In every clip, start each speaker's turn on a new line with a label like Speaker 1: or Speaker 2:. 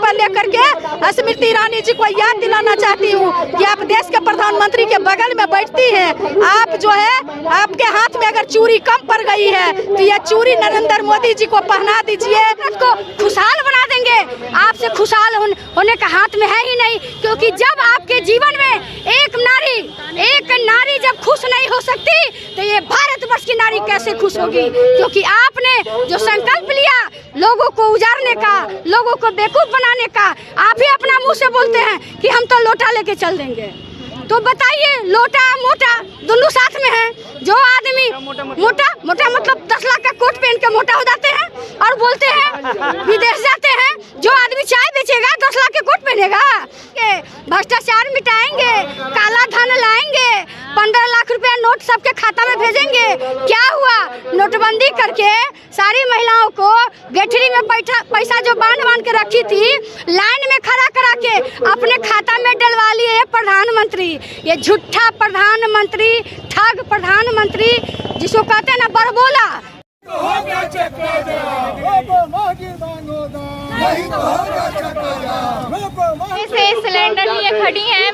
Speaker 1: को लेकर के स्मृति ईरानी जी को याद दिलाना चाहती हूँ कि आप देश के प्रधानमंत्री के बगल में बैठती हैं। आप जो है आपके हाथ में अगर चूड़ी कम पड़ गई है तो यह चूड़ी नरेंद्र मोदी जी को पहना दीजिए, को खुशहाल बना देंगे। आपसे खुशहाल होने का हाथ में है ही नहीं, क्योंकि जब आपके जीवन में एक नारी जब खुश नहीं हो सकती तो ये भारतवर्ष की नारी कैसे खुश होगी। क्योंकि आपने जो संकल्प लिया लोगों को उजाड़ने का, लोगों को बेवकूफ बनाने का, आप ही अपना मुंह से बोलते हैं कि हम तो लोटा लेके चल देंगे। तो बताइए, लोटा मोटा दोनों साथ में है। जो आदमी मोटा मतलब 10 लाख का कोट पहन के मोटा हो जाते हैं और बोलते हैं विदेश जाते हैं। जो आदमी चाय बेचेगा 10 लाख के कोट पहनेगा। भ्रष्टाचार मिटाएंगे, काला धन लाएंगे, 15 लाख रुपया नोट सबके खाता में भेजेंगे। क्या हुआ? नोटबंदी करके सारी महिलाओं को गठरी में पैसा जो बांध के रखी थी लाइन में खड़ा करा के अपने खाता में डलवा लिए प्रधानमंत्री। ये झूठा प्रधानमंत्री, ठग प्रधानमंत्री जिसको कहते हैं ना बरबोला।
Speaker 2: सिलेंडर लिए खड़ी हैं।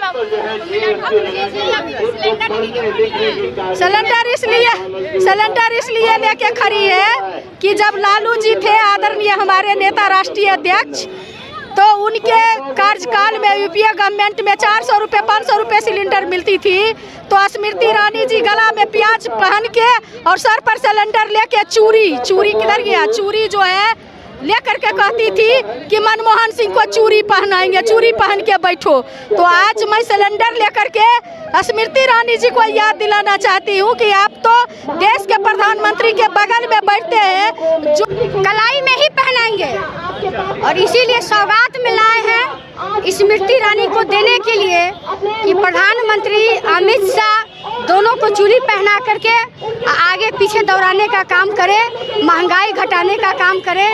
Speaker 1: सिलेंडर इसलिए लेके खड़ी है कि जब लालू जी थे आदरणीय हमारे नेता राष्ट्रीय अध्यक्ष, तो उनके कार्यकाल में यूपीए गवर्नमेंट में 400 रुपये 500 रुपये सिलेंडर मिलती थी। तो स्मृति ईरानी जी गला में प्याज पहन के और सर पर सिलेंडर लेके चूड़ी किधर गया? चूड़ी जो है लेकर के कहती थी कि मनमोहन सिंह को चूड़ी पहनाएंगे, चूड़ी पहन के बैठो। तो आज मैं सिलेंडर लेकर के स्मृति ईरानी जी को याद दिलाना चाहती हूँ कि आप तो देश के प्रधानमंत्री के बगल में बैठते हैं, जो
Speaker 2: कलाई में ही पहनाएंगे। और इसीलिए सौगात में लाए हैं स्मृति ईरानी को देने के लिए कि प्रधानमंत्री अमित शाह दोनों को चूड़ी पहना करके आगे पीछे दौड़ाने का काम करे, महंगाई घटाने का काम करे।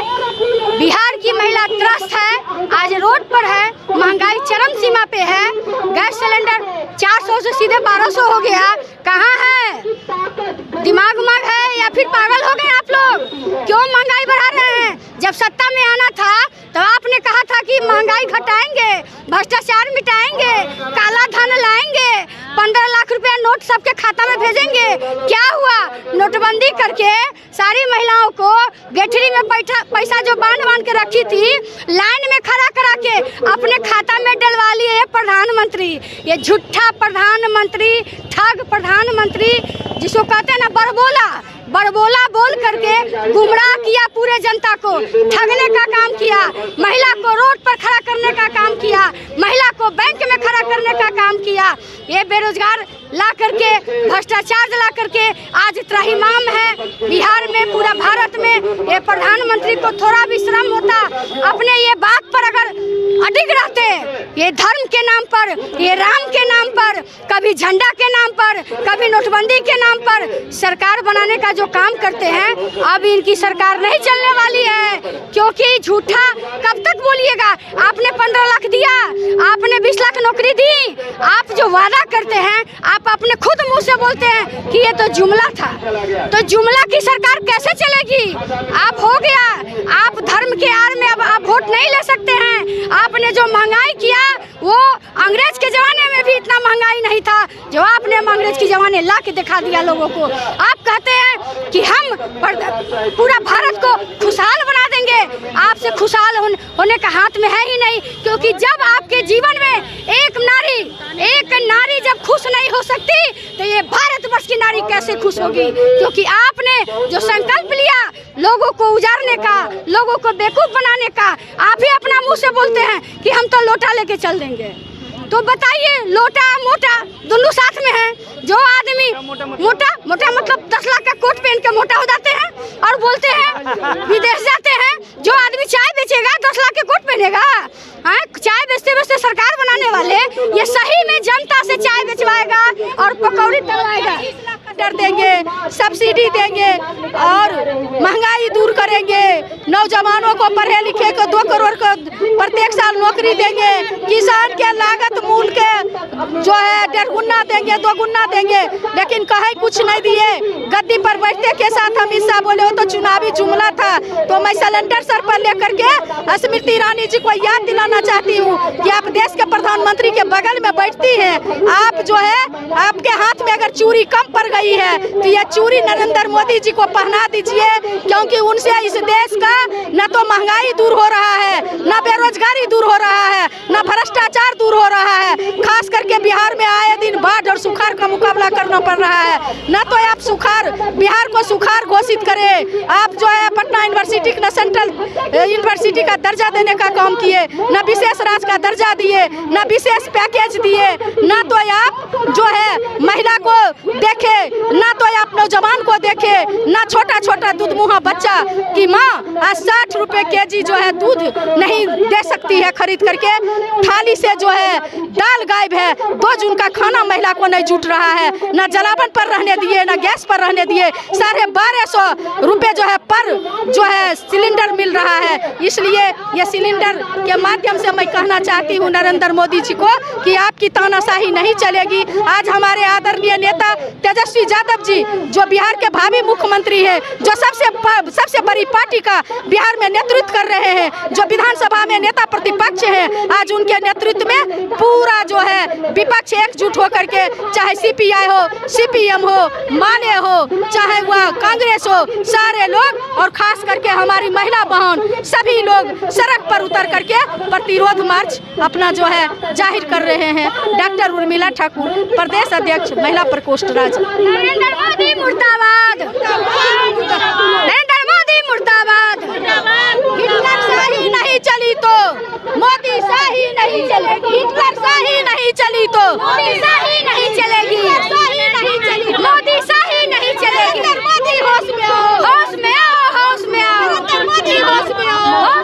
Speaker 2: बिहार की महिला त्रस्त है, आज रोड पर है, महंगाई चरम सीमा पे है। गैस सिलेंडर 400 से सीधे 1200 हो गया। कहाँ है? दिमाग है या फिर पागल हो गए आप लोग? क्यों महंगाई बढ़ा रहे हैं? जब सत्ता में आना था तो आपने कहा था कि महंगाई घटाएंगे, भ्रष्टाचार मिटाएंगे, काला धन लाएंगे, 15 लाख रुपया नोट सबके खाता में भेजेंगे। क्या हुआ? नोटबंदी करके सारी महिलाओं को गठरी में पैसा जो बांध के रखी थी लाइन में खड़ा करा के अपने खाता में डलवा लिए प्रधानमंत्री। ये झूठा प्रधानमंत्री, ठग प्रधानमंत्री जिसको कहते हैं ना बरबोला बोल करके गुमराह किया पूरे जनता को, ठगने का काम किया, महिला को रोड पर खड़ा करने का काम किया, महिला को बैंक में खड़ा करने का काम किया। ये बेरोजगार ला करके, भ्रष्टाचार ला करके आज त्राहिमाम है बिहार में, पूरा भारत में। ये प्रधानमंत्री को थोड़ा भी श्रम होता, अपने ये बात पर अगर अडिग रहते, ये धर्म के नाम पर, ये राम के नाम पर, कभी झंडा के नाम पर, कभी नोटबंदी के नाम पर सरकार बनाने का जो काम करते हैं, अब इनकी सरकार नहीं चलने वाली है। क्योंकि झूठा कब तक बोलिएगा? आपने 15 लाख दिया, आपने 20 लाख नौकरी दी, आप जो वादा करते हैं आप अपने खुद मुंह से बोलते हैं कि ये तो जुमला था। तो जुमला की सरकार कैसे चलेगी? आप हो गया, आप धर्म के आड़ में अब आप वोट नहीं ले सकते हैं। आपने जो महंगाई किया वो अंग्रेज के जमाने में भी इतना महंगाई नहीं था जो आपने अंग्रेज के जमाने ला के दिखा दिया लोगों को। आप कहते हैं कि हम पूरा भारत को खुशहाल बना देंगे। आपसे खुशहाल होने का हाथ में है ही नहीं, क्योंकि जब आपके जीवन में एक नारी जब खुश नहीं हो सकती तो ये भारतवर्ष की नारी कैसे खुश होगी। क्योंकि आपने जो संकल्प लिया लोगों को उजाड़ने का, लोगों को बेवकूफ बनाने का, आप ही अपना मुंह से बोलते हैं कि हम तो लोटा लेके चल देंगे। तो बताइए, लोटा मोटा दोनों साथ में है। जो आदमी मोटा मतलब 10 लाख का कोट पहन के मोटा हो जाते हैं और बोलते हैं विदेश जाते हैं। जो आदमी चाय बेचेगा 10 लाख के कोट पहनेगा? चाय बेचते सरकार बनाने वाले ये सही में जनता से चाय बेचवाएगा और पकौड़ी तलवाएगा। डर देंगे, सब्सिडी देंगे और महंगाई दूर करेंगे। नौजवानों को पढ़े लिखे को 2 करोड़ को प्रत्येक साल
Speaker 1: साल नौकरी देंगे, किसान के लागत मूल्य के जो है 1.5 गुना देंगे, 2 गुना देंगे, लेकिन कहीं कुछ नहीं दिए। गद्दी पर बैठते के साथ अमित शाह बोले, वो तो चुनावी जुमला था। तो मैं सिलेंडर सर पर लेकर के स्मृति ईरानी जी को याद दिलाना चाहती हूँ कि आप देश के प्रधानमंत्री के बगल में बैठती हैं। आप जो है, आपके हाथ में अगर चूड़ी कम पड़ गई है तो ये चूड़ी नरेंद्र मोदी जी को पहना दीजिए, क्योंकि उनसे इस देश का न तो महंगाई दूर हो रहा है, न बेरोजगारी दूर हो रहा है, न भ्रष्टाचार दूर हो रहा है। खास करके बिहार में आए दिन बाढ़ और सुखाड़ का मुकाबला करना पड़ रहा है। न तो आप बिहार को सुखाड़ घोषित करें, आप जो है पटना यूनिवर्सिटी न सेंट्रल यूनिवर्सिटी का दर्जा देने का काम किए, न विशेष राज्य का दर्जा दिए, न विशेष पैकेज दिए, न तो आप जो है महिला को देखे, न तो आप नौजवान को देखे, न छोटा छोटा दूध मुहा बच्चा की माँ आज 60 रुपए केजी जो है दूध नहीं दे सकती है खरीद करके। थाली से जो है दाल गायब है, 2 जून का खाना महिला को नहीं जुट रहा है, न जलावन पर रहने दिए, न गैस पर रहने दिए। 1250 रुपए जो है पर जो है सिलेंडर मिल रहा है। इसलिए ये सिलेंडर के माध्यम से मैं कहना चाहती हूँ नरेंद्र मोदी जी को कि आपकी तानाशाही नहीं चलेगी। आज हमारे आदरणीय नेता तेजस्वी यादव जी जो बिहार के भावी मुख्यमंत्री है, जो सबसे बड़ी पार्टी का बिहार में नेतृत्व कर रहे हैं, जो विधानसभा में नेता प्रतिपक्ष है, आज उनके नेतृत्व में पूरा जो है विपक्ष एकजुट होकर के, चाहे सीपीआई हो, सीपीएम हो, माले हो, चाहे वह कांग्रेस हो, सारे लोग और खास करके हमारी महिला बहन सभी लोग सड़क पर उतर करके प्रतिरोध मार्च अपना जो है जाहिर कर रहे हैं। डॉक्टर उर्मिला ठाकुर, प्रदेश अध्यक्ष महिला प्रकोष्ठ राज्य।
Speaker 2: नरेंद्र मोदी मुर्दाबाद, नरेंद्र मोदी मुर्दाबाद।
Speaker 1: हिटलर शाही नहीं चली तो मोदी शाही नहीं चलेगी, हिटलर शाही नहीं चली तो
Speaker 2: मोदी शाही नहीं चलेगी,
Speaker 1: शाही नहीं चली,
Speaker 2: मोदी शाही नहीं चलेगी।
Speaker 1: मोदी होश में आओ,
Speaker 2: होश में आओ, होश में आओ,
Speaker 1: मोदी होश में आओ।